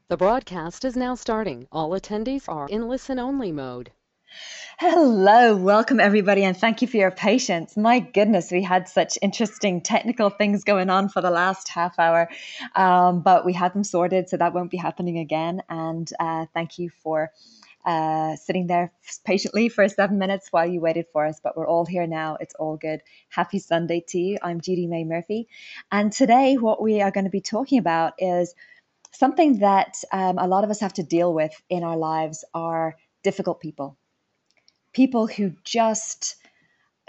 The broadcast is now starting. All attendees are in listen-only mode. Hello, welcome everybody, and thank you for your patience. My goodness, we had such interesting technical things going on for the last half hour, but we had them sorted, so that won't be happening again. And thank you for sitting there patiently for 7 minutes while you waited for us, but we're all here now. It's all good. Happy Sunday to you. I'm Judymay Murphy, and today what we are going to be talking about is something that a lot of us have to deal with in our lives are difficult people. People who just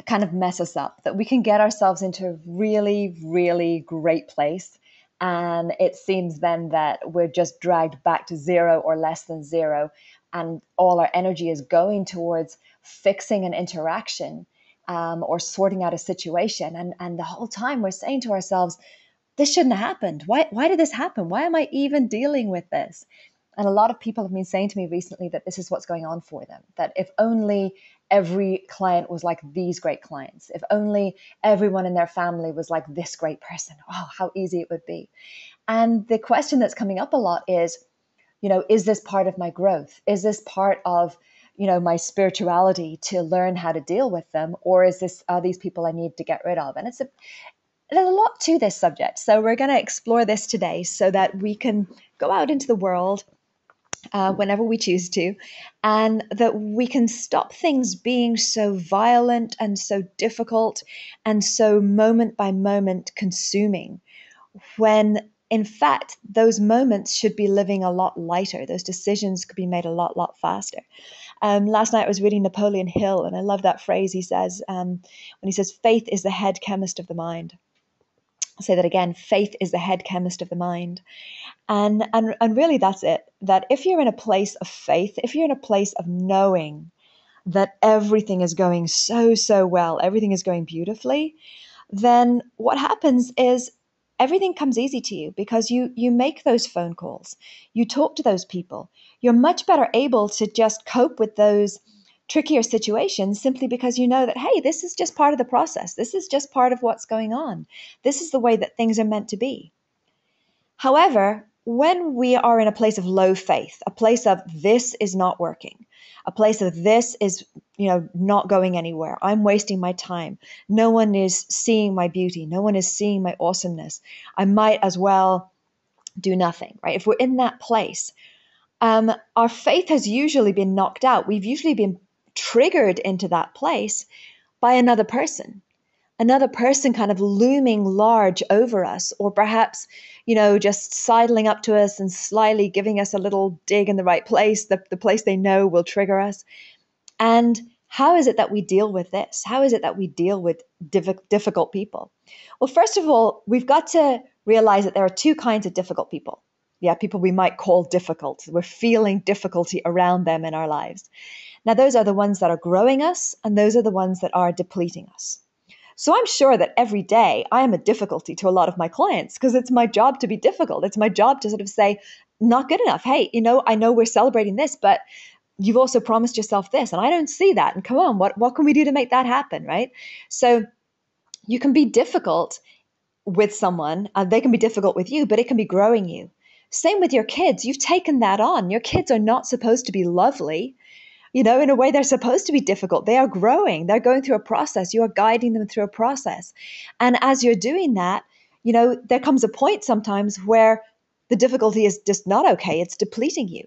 kind of mess us up, that we can get ourselves into a really, really great place. And it seems then that we're just dragged back to zero or less than zero. And all our energy is going towards fixing an interaction or sorting out a situation. And the whole time we're saying to ourselves, this shouldn't have happened. Why did this happen? Why am I even dealing with this? And a lot of people have been saying to me recently that this is what's going on for them, that if only every client was like these great clients, if only everyone in their family was like this great person, oh, how easy it would be. And the question that's coming up a lot is, is this part of my growth? Is this part of, my spirituality to learn how to deal with them? Or are these people I need to get rid of? And there's a lot to this subject. So we're going to explore this today so that we can go out into the world whenever we choose to, and that we can stop things being so violent and so difficult and so moment by moment consuming, when in fact those moments should be living a lot lighter. Those decisions could be made a lot faster. Last night I was reading Napoleon Hill, and I love that phrase he says when he says, faith is the head chemist of the mind. I'll say that again, faith is the head chemist of the mind. And really that's it. That if you're in a place of faith, if you're in a place of knowing that everything is going so well, everything is going beautifully, then what happens is everything comes easy to you because you make those phone calls, you talk to those people. You're much better able to just cope with those trickier situations simply because you know that, hey, this is just part of the process. This is just part of what's going on. This is the way that things are meant to be. However, when we are in a place of low faith, a place of this is not working, a place of this is, not going anywhere, I'm wasting my time, no one is seeing my beauty, no one is seeing my awesomeness, I might as well do nothing, right? If we're in that place, our faith has usually been knocked out. We've usually been triggered into that place by another person kind of looming large over us, or perhaps, just sidling up to us and slyly giving us a little dig in the right place, the place they know will trigger us. And how is it that we deal with this? How is it that we deal with difficult people? Well, first of all, we've got to realize that there are two kinds of difficult people. Yeah, people we might call difficult. We're feeling difficulty around them in our lives. Now, those are the ones that are growing us, and those are the ones that are depleting us. So I'm sure that every day I am a difficulty to a lot of my clients because it's my job to be difficult. It's my job to sort of say, not good enough. Hey, I know we're celebrating this, but you've also promised yourself this, and I don't see that. And come on, what can we do to make that happen, right? So you can be difficult with someone, they can be difficult with you, but it can be growing you. Same with your kids. You've taken that on. Your kids are not supposed to be lovely. In a way, they're supposed to be difficult. They are growing. They're going through a process. You are guiding them through a process. And as you're doing that, there comes a point sometimes where the difficulty is just not okay. It's depleting you.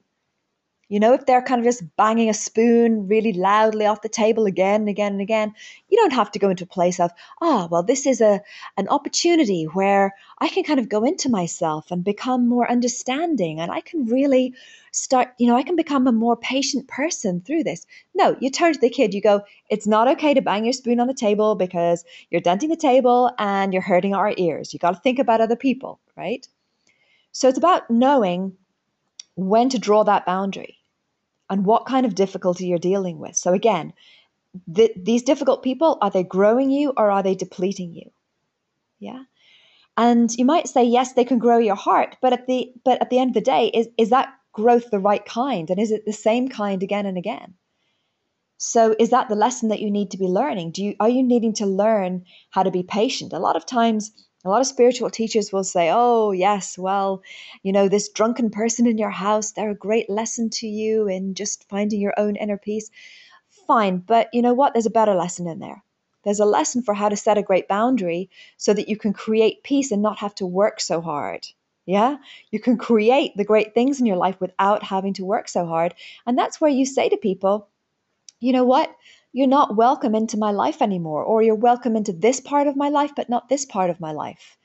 If they're kind of just banging a spoon really loudly off the table again and again and again, you don't have to go into a place of, well, this is an opportunity where I can kind of go into myself and become more understanding, and I can really start, I can become a more patient person through this. No, you turn to the kid, you go, it's not okay to bang your spoon on the table because you're denting the table and you're hurting our ears. You got to think about other people, right? So it's about knowing when to draw that boundary and what kind of difficulty you're dealing with. So again, these difficult people, are they growing you or are they depleting you? Yeah. And you might say, yes, they can grow your heart, but at the end of the day, is that growth the right kind? And is it the same kind again and again? So is that the lesson that you need to be learning? Are you needing to learn how to be patient? A lot of times A lot of spiritual teachers will say, oh, yes, well, this drunken person in your house, they're a great lesson to you in just finding your own inner peace. Fine, but you know what? There's a better lesson in there. There's a lesson for how to set a great boundary so that you can create peace and not have to work so hard. Yeah, you can create the great things in your life without having to work so hard. And that's where you say to people, you know what? You're not welcome into my life anymore, or you're welcome into this part of my life, but not this part of my life.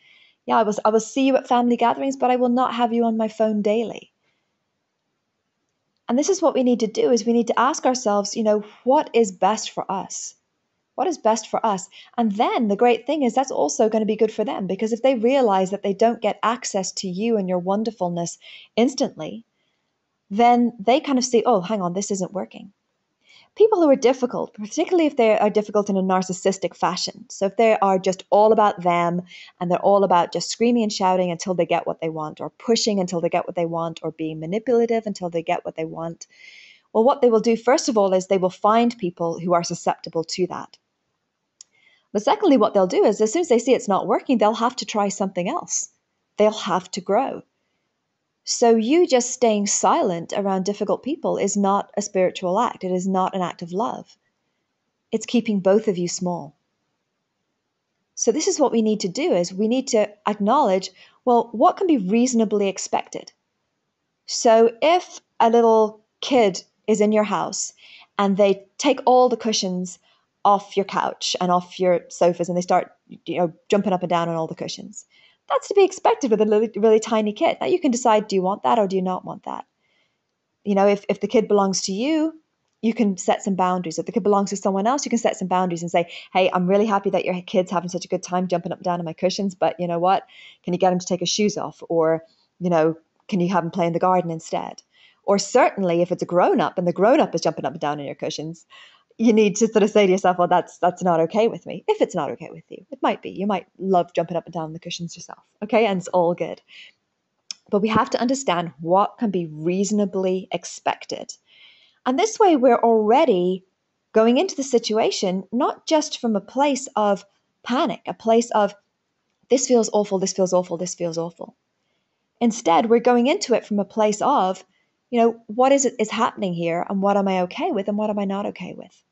Yeah, I will see you at family gatherings, but I will not have you on my phone daily. And this is what we need to do is we need to ask ourselves, what is best for us? What is best for us? And then the great thing is that's also going to be good for them, because if they realize that they don't get access to you and your wonderfulness instantly, then they kind of see, oh, hang on, this isn't working. People who are difficult, particularly if they are difficult in a narcissistic fashion. So if they are just all about them and they're all about just screaming and shouting until they get what they want, or pushing until they get what they want, or being manipulative until they get what they want. Well, what they will do, first of all, is they will find people who are susceptible to that. But secondly, what they'll do is as soon as they see it's not working, they'll have to try something else. They'll have to grow. So you just staying silent around difficult people is not a spiritual act. It is not an act of love. It's keeping both of you small. So this is what we need to do is we need to acknowledge, well, what can be reasonably expected? So if a little kid is in your house and they take all the cushions off your couch and off your sofas and they start, jumping up and down on all the cushions, that's to be expected with a really tiny kid. Now you can decide, do you want that or do you not want that? If the kid belongs to you, you can set some boundaries. If the kid belongs to someone else, you can set some boundaries and say, hey, I'm really happy that your kid's having such a good time jumping up and down on my cushions, but you know what? Can you get him to take his shoes off? Or, can you have him play in the garden instead? Or certainly if it's a grown-up and the grown-up is jumping up and down on your cushions, you need to sort of say to yourself, well, that's not okay with me. If it's not okay with you, it might be. You might love jumping up and down on the cushions yourself. Okay, and it's all good. But we have to understand what can be reasonably expected. And this way, we're already going into the situation, not just from a place of panic, a place of, this feels awful, this feels awful, this feels awful. Instead, we're going into it from a place of, what is happening here and what am I okay with and what am I not okay with?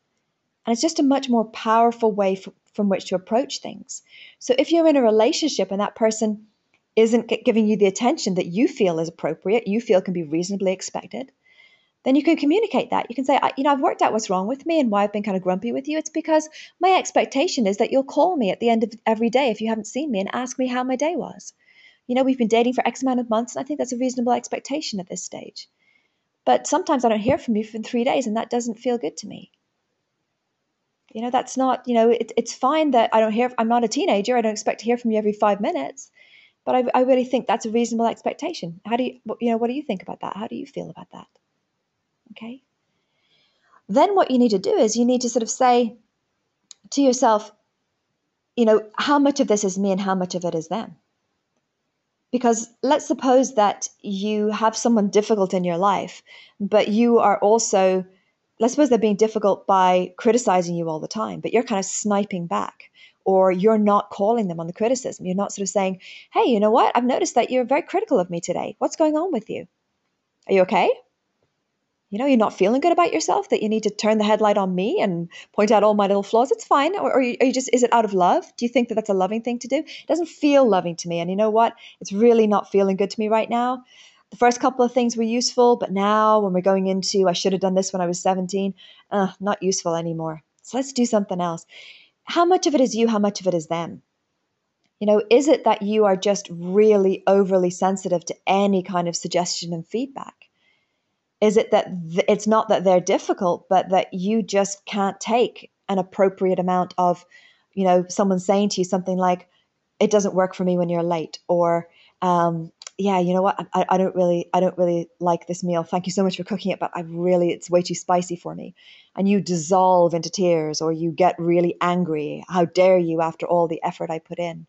And it's just a much more powerful way from which to approach things. So if you're in a relationship and that person isn't giving you the attention that you feel is appropriate, you feel can be reasonably expected, then you can communicate that. You can say, I've worked out what's wrong with me and why I've been kind of grumpy with you. It's because my expectation is that you'll call me at the end of every day if you haven't seen me and ask me how my day was. We've been dating for X amount of months, and I think that's a reasonable expectation at this stage. But sometimes I don't hear from you for 3 days, and that doesn't feel good to me. That's not, it's fine that I don't hear, I'm not a teenager. I don't expect to hear from you every 5 minutes. But I really think that's a reasonable expectation. How do you, what do you think about that? How do you feel about that? Okay. Then what you need to do is you need to sort of say to yourself, how much of this is me and how much of it is them? Because let's suppose that you have someone difficult in your life, but you are also, let's suppose they're being difficult by criticizing you all the time, but you're kind of sniping back, or you're not calling them on the criticism. You're not sort of saying, hey, you know what? I've noticed that you're very critical of me today. What's going on with you? Are you okay? You're not feeling good about yourself, that you need to turn the headlight on me and point out all my little flaws. It's fine. Or are you just, is it out of love? Do you think that that's a loving thing to do? It doesn't feel loving to me. And you know what? It's really not feeling good to me right now. The first couple of things were useful, but now when we're going into, I should have done this when I was 17, not useful anymore. So let's do something else. How much of it is you? How much of it is them? Is it that you are just really overly sensitive to any kind of suggestion and feedback? Is it that it's not that they're difficult, but that you just can't take an appropriate amount of, someone saying to you something like, it doesn't work for me when you're late, or, yeah, you know what, I don't really like this meal. Thank you so much for cooking it, but it's way too spicy for me. And you dissolve into tears, or you get really angry. How dare you after all the effort I put in?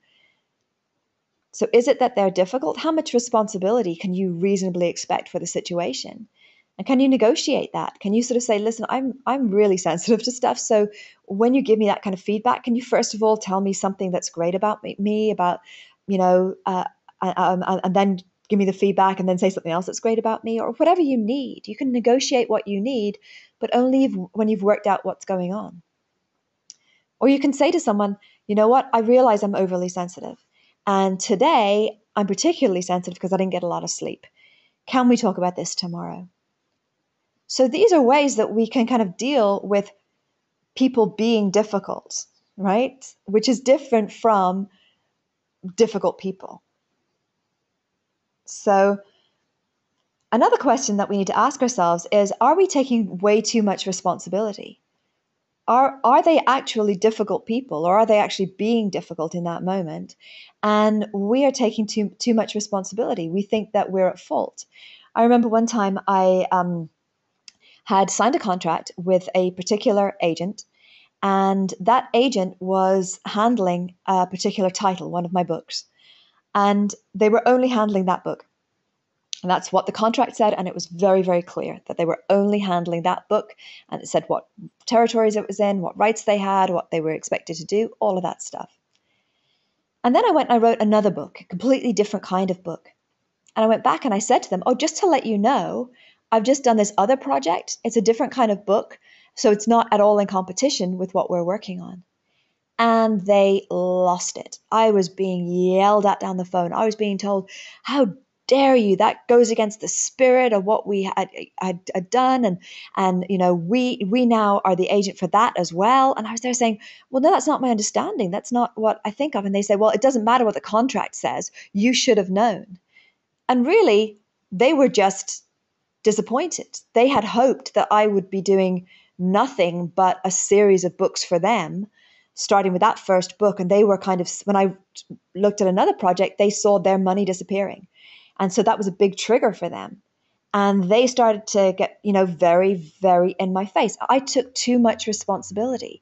So is it that they're difficult? How much responsibility can you reasonably expect for the situation? And can you negotiate that? Can you sort of say, listen, I'm really sensitive to stuff. So when you give me that kind of feedback, can you first of all tell me something that's great about me, about you know, and then give me the feedback and then say something else that's great about me, or whatever you need. You can negotiate what you need, but only when you've worked out what's going on. Or you can say to someone, you know what, I realize I'm overly sensitive. And today I'm particularly sensitive because I didn't get a lot of sleep. Can we talk about this tomorrow? So these are ways that we can kind of deal with people being difficult, right? Which is different from difficult people. So another question that we need to ask ourselves is, are we taking way too much responsibility? Are they actually difficult people, or are they actually being difficult in that moment? And we are taking too much responsibility. We think that we're at fault. I remember one time I had signed a contract with a particular agent, and that agent was handling a particular title, one of my books, and they were only handling that book. And that's what the contract said, and it was very, very clear that they were only handling that book, and it said what territories it was in, what rights they had, what they were expected to do, all of that stuff. And then I went and I wrote another book, a completely different kind of book. And I went back and I said to them, oh, just to let you know, I've just done this other project. It's a different kind of book, so it's not at all in competition with what we're working on. And they lost it. I was being yelled at down the phone. I was being told, how dare you? That goes against the spirit of what we had done. And you know, we now are the agent for that as well. And I was there saying, well, no, that's not my understanding. That's not what I think of. And they say, well, it doesn't matter what the contract says. You should have known. And really, they were just disappointed. They had hoped that I would be doing nothing but a series of books for them, starting with that first book. And they were kind of, when I looked at another project, they saw their money disappearing. And so that was a big trigger for them. And they started to get, very, very in my face. I took too much responsibility.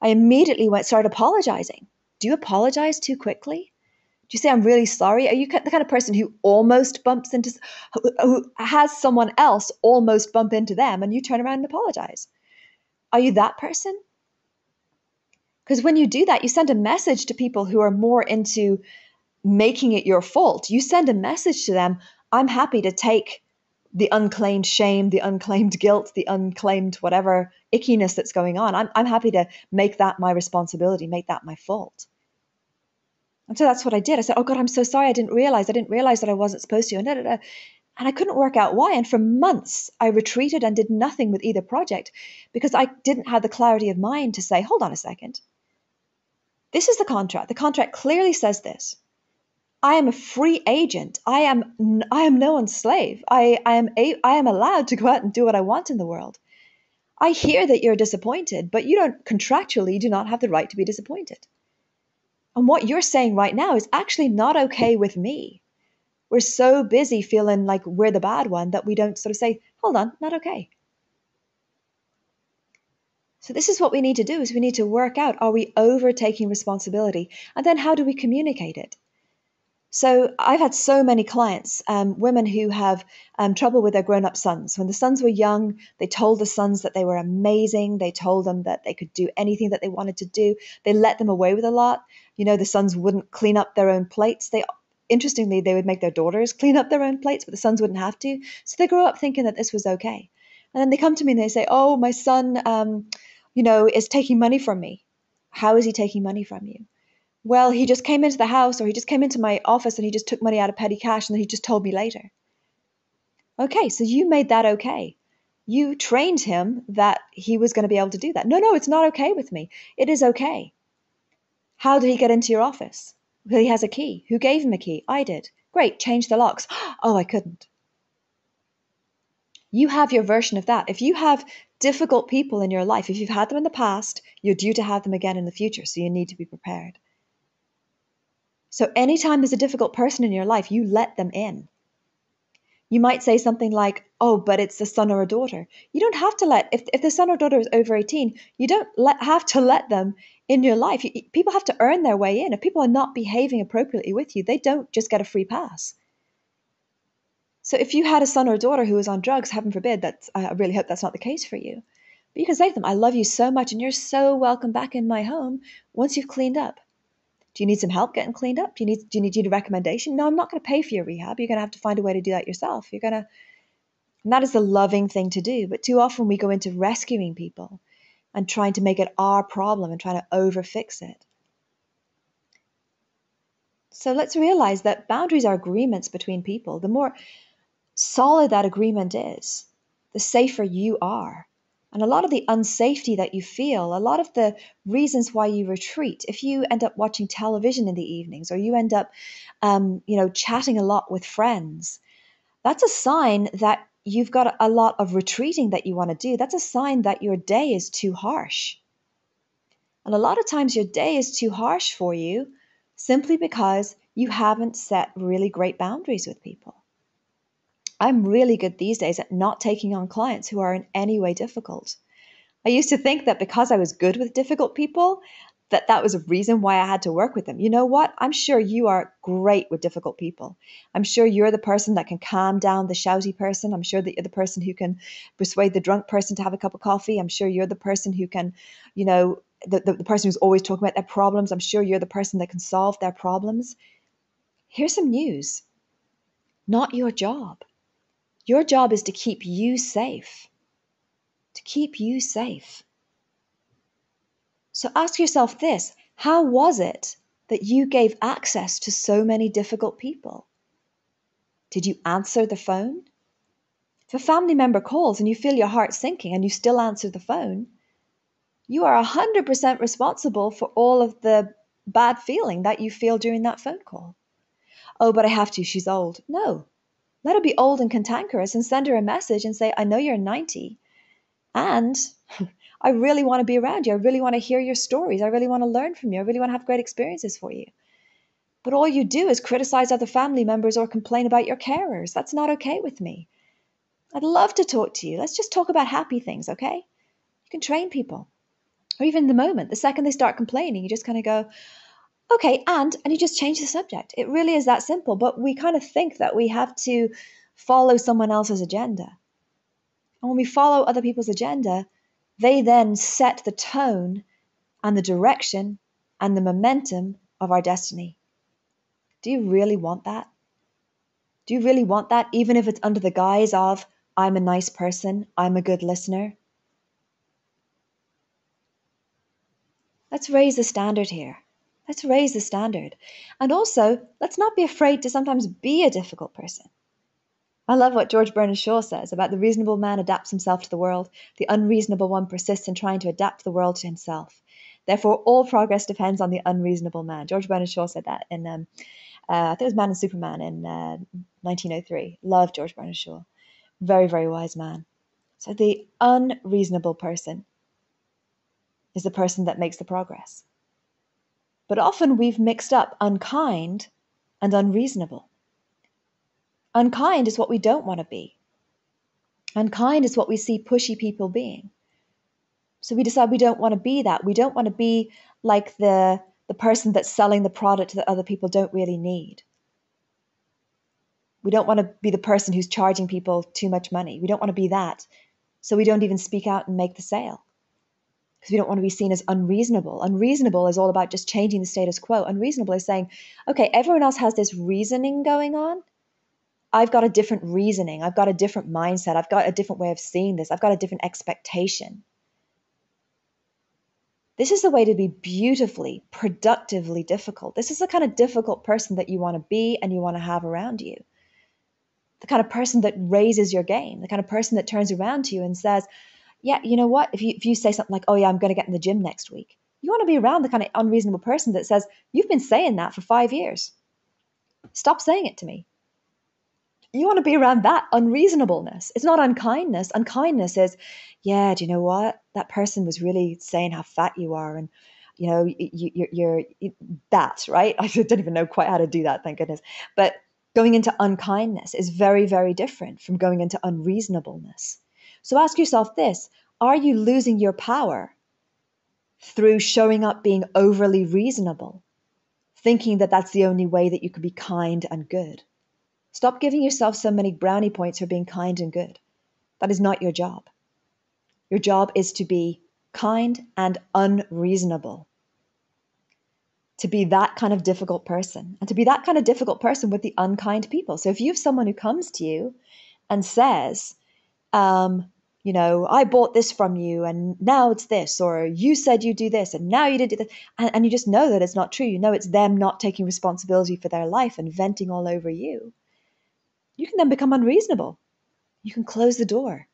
I immediately started apologizing. Do you apologize too quickly? Do you say, I'm really sorry? Are you the kind of person who almost bumps into, who has someone else almost bump into them and you turn around and apologize? Are you that person? Because when you do that, you send a message to people who are more into making it your fault. You send a message to them, I'm happy to take the unclaimed shame, the unclaimed guilt, the unclaimed whatever ickiness that's going on. I'm happy to make that my responsibility, make that my fault. And so that's what I did. I said, oh God, I'm so sorry. I didn't realize that I wasn't supposed to. And I couldn't work out why. And for months, I retreated and did nothing with either project because I didn't have the clarity of mind to say, hold on a second. This is the contract. The contract clearly says this. I am a free agent. I am no one's slave. I am allowed to go out and do what I want in the world. I hear that you're disappointed, but you don't contractually do not have the right to be disappointed. And what you're saying right now is actually not okay with me. We're so busy feeling like we're the bad one that we don't sort of say, hold on, not okay. So this is what we need to do, is we need to work out, are we overtaking responsibility? And then how do we communicate it? So I've had so many clients, women who have trouble with their grown-up sons. When the sons were young, they told the sons that they were amazing. They told them that they could do anything that they wanted to do. They let them away with a lot. The sons wouldn't clean up their own plates. Interestingly, they would make their daughters clean up their own plates, but the sons wouldn't have to. So they grew up thinking that this was okay. And then they come to me and they say, oh, my son, is taking money from me. How is he taking money from you? Well, he just came into the house, or he just came into my office and he just took money out of petty cash and then he just told me later. Okay, so you made that okay. You trained him that he was going to be able to do that. No, it's not okay with me. It is okay. How did he get into your office? Well, he has a key. Who gave him a key? I did. Great, change the locks. Oh, I couldn't. You have your version of that. If you have difficult people in your life, if you've had them in the past, you're due to have them again in the future, so you need to be prepared. So anytime there's a difficult person in your life, you let them in. You might say something like, oh, but it's a son or a daughter. You don't have to if the son or daughter is over 18, you don't have to let them in your life. People have to earn their way in. If people are not behaving appropriately with you, they don't just get a free pass. So if you had a son or a daughter who was on drugs, heaven forbid, I really hope that's not the case for you. But you can say to them, I love you so much and you're so welcome back in my home once you've cleaned up. Do you need some help getting cleaned up? Do you need a recommendation? No, I'm not going to pay for your rehab. You're going to have to find a way to do that yourself. And that is the loving thing to do. But too often we go into rescuing people and trying to make it our problem and trying to overfix it. So let's realize that boundaries are agreements between people. The more solid that agreement is, the safer you are. And a lot of the unsafety that you feel, a lot of the reasons why you retreat, if you end up watching television in the evenings or you end up, chatting a lot with friends, that's a sign that you've got a lot of retreating that you want to do. That's a sign that your day is too harsh. And a lot of times your day is too harsh for you simply because you haven't set really great boundaries with people. I'm really good these days at not taking on clients who are in any way difficult. I used to think that because I was good with difficult people, that was a reason why I had to work with them. You know what? I'm sure you are great with difficult people. I'm sure you're the person that can calm down the shouty person. I'm sure that you're the person who can persuade the drunk person to have a cup of coffee. I'm sure you're the person who can, the person who's always talking about their problems. I'm sure you're the person that can solve their problems. Here's some news. Not your job. Your job is to keep you safe. To keep you safe. So ask yourself this: how was it that you gave access to so many difficult people? Did you answer the phone? If a family member calls and you feel your heart sinking and you still answer the phone, you are 100% responsible for all of the bad feeling that you feel during that phone call. Oh, but I have to, she's old. No, let her be old and cantankerous and send her a message and say, I know you're 90 and I really want to be around you. I really want to hear your stories. I really want to learn from you. I really want to have great experiences for you. But all you do is criticize other family members or complain about your carers. That's not okay with me. I'd love to talk to you. Let's just talk about happy things, okay? You can train people. Or even in the moment, the second they start complaining, you just kind of go, okay, and you just change the subject. It really is that simple, but we kind of think that we have to follow someone else's agenda. And when we follow other people's agenda, they then set the tone and the direction and the momentum of our destiny. Do you really want that? Do you really want that, even if it's under the guise of, I'm a nice person, I'm a good listener? Let's raise the standard here. Let's raise the standard. And also, let's not be afraid to sometimes be a difficult person. I love what George Bernard Shaw says about the reasonable man adapts himself to the world. The unreasonable one persists in trying to adapt the world to himself. Therefore, all progress depends on the unreasonable man. George Bernard Shaw said that in, I think it was Man and Superman in 1903. Love George Bernard Shaw. Very, very wise man. So the unreasonable person is the person that makes the progress. But often we've mixed up unkind and unreasonable. Unkind is what we don't want to be. Unkind is what we see pushy people being. So we decide we don't want to be that. We don't want to be like the person that's selling the product that other people don't really need. We don't want to be the person who's charging people too much money. We don't want to be that. So we don't even speak out and make the sale. Because we don't want to be seen as unreasonable. Unreasonable is all about just changing the status quo. Unreasonable is saying, okay, everyone else has this reasoning going on. I've got a different reasoning. I've got a different mindset. I've got a different way of seeing this. I've got a different expectation. This is the way to be beautifully, productively difficult. This is the kind of difficult person that you want to be and you want to have around you. The kind of person that raises your game. The kind of person that turns around to you and says, yeah, you know what? If you say something like, oh yeah, I'm going to get in the gym next week. You want to be around the kind of unreasonable person that says, you've been saying that for 5 years. Stop saying it to me. You want to be around that unreasonableness. It's not unkindness. Unkindness is, yeah, do you know what? That person was really saying how fat you are, and you're that, right? I don't even know quite how to do that, thank goodness. But going into unkindness is very, very different from going into unreasonableness. So ask yourself this: are you losing your power through showing up being overly reasonable, thinking that that's the only way that you could be kind and good? Stop giving yourself so many brownie points for being kind and good. That is not your job. Your job is to be kind and unreasonable. to be that kind of difficult person, and to be that kind of difficult person with the unkind people. So if you have someone who comes to you and says, I bought this from you and now it's this, or you said you do this and now you did this, and you just know that it's not true. You know it's them not taking responsibility for their life and venting all over you. You can then become unreasonable. You can close the door.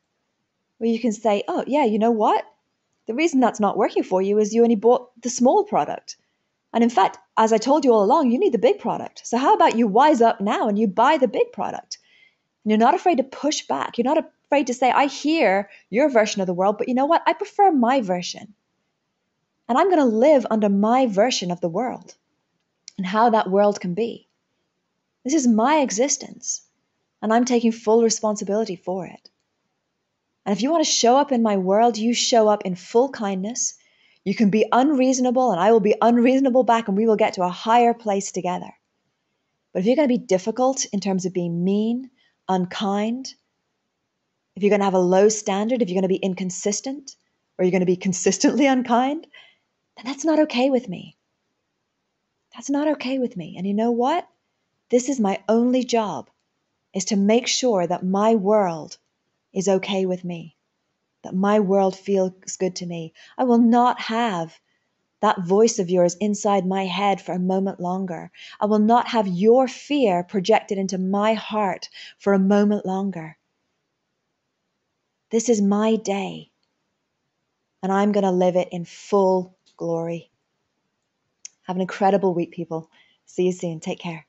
Or you can say, oh, yeah, you know what? The reason that's not working for you is you only bought the small product. And in fact, as I told you all along, you need the big product. So how about you wise up now and you buy the big product? And you're not afraid to push back. You're not afraid to say, I hear your version of the world, but you know what? I prefer my version. And I'm going to live under my version of the world and how that world can be. This is my existence, and I'm taking full responsibility for it. And if you want to show up in my world, you show up in full kindness. You can be unreasonable, and I will be unreasonable back, and we will get to a higher place together. But if you're going to be difficult in terms of being mean, unkind, if you're going to have a low standard, if you're going to be inconsistent, or you're going to be consistently unkind, then that's not okay with me. That's not okay with me. And you know what? This is my only job, is to make sure that my world is okay with me, that my world feels good to me. I will not have that voice of yours inside my head for a moment longer. I will not have your fear projected into my heart for a moment longer. This is my day, and I'm going to live it in full glory. Have an incredible week, people. See you soon. Take care.